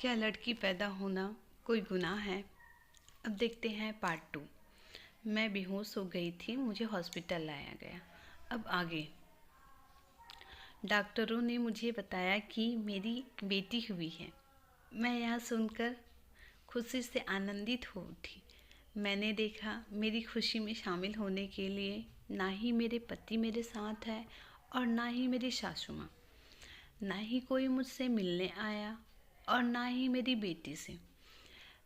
क्या लड़की पैदा होना कोई गुनाह है? अब देखते हैं पार्ट 2। मैं बेहोश हो गई थी, मुझे हॉस्पिटल लाया गया। अब आगे डॉक्टरों ने मुझे बताया कि मेरी बेटी हुई है। मैं यह सुनकर खुशी से आनंदित हो उठी। मैंने देखा मेरी खुशी में शामिल होने के लिए ना ही मेरे पति मेरे साथ है और ना ही मेरी सासू माँ, ना ही कोई मुझसे मिलने आया और ना ही मेरी बेटी से।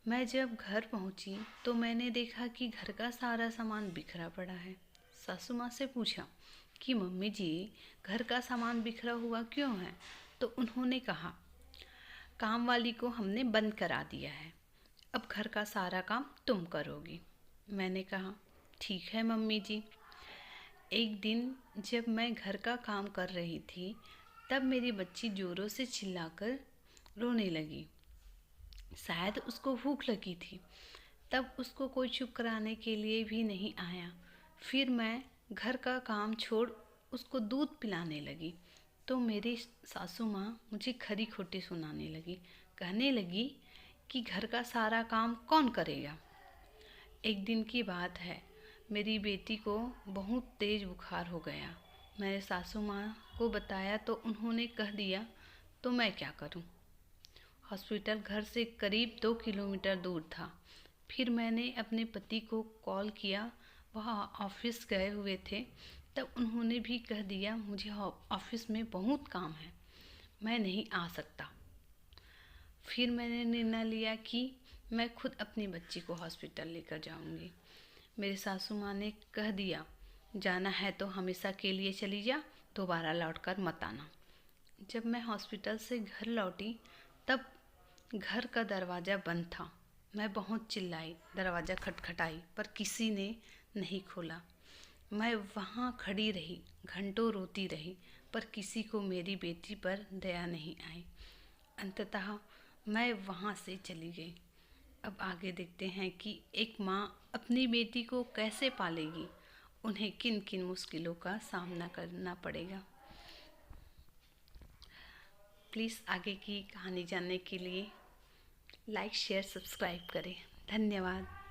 मैं जब घर पहुंची तो मैंने देखा कि घर का सारा सामान बिखरा पड़ा है। सासू माँ से पूछा कि मम्मी जी, घर का सामान बिखरा हुआ क्यों है? तो उन्होंने कहा, काम वाली को हमने बंद करा दिया है, अब घर का सारा काम तुम करोगी। मैंने कहा, ठीक है मम्मी जी। एक दिन जब मैं घर का काम कर रही थी तब मेरी बच्ची ज़ोरों से चिल्लाकर रोने लगी। शायद उसको भूख लगी थी। तब उसको कोई चुप कराने के लिए भी नहीं आया। फिर मैं घर का काम छोड़ उसको दूध पिलाने लगी तो मेरी सासू माँ मुझे खरी खोटी सुनाने लगी। कहने लगी कि घर का सारा काम कौन करेगा। एक दिन की बात है, मेरी बेटी को बहुत तेज़ बुखार हो गया। मैंने सासू माँ को बताया तो उन्होंने कह दिया, तो मैं क्या करूँ। हॉस्पिटल घर से करीब 2 किलोमीटर दूर था। फिर मैंने अपने पति को कॉल किया, वह ऑफिस गए हुए थे। तब उन्होंने भी कह दिया, मुझे ऑफिस में बहुत काम है, मैं नहीं आ सकता। फिर मैंने निर्णय लिया कि मैं खुद अपनी बच्ची को हॉस्पिटल लेकर जाऊंगी। मेरे सासू माँ ने कह दिया, जाना है तो हमेशा के लिए चली जा, दोबारा लौटकर मत आना। जब मैं हॉस्पिटल से घर लौटी तब घर का दरवाज़ा बंद था। मैं बहुत चिल्लाई, दरवाज़ा खटखटाई पर किसी ने नहीं खोला। मैं वहाँ खड़ी रही, घंटों रोती रही पर किसी को मेरी बेटी पर दया नहीं आई। अंततः मैं वहाँ से चली गई। अब आगे देखते हैं कि एक माँ अपनी बेटी को कैसे पालेगी, उन्हें किन किन मुश्किलों का सामना करना पड़ेगा। प्लीज़ आगे की कहानी जानने के लिए लाइक शेयर सब्सक्राइब करें। धन्यवाद।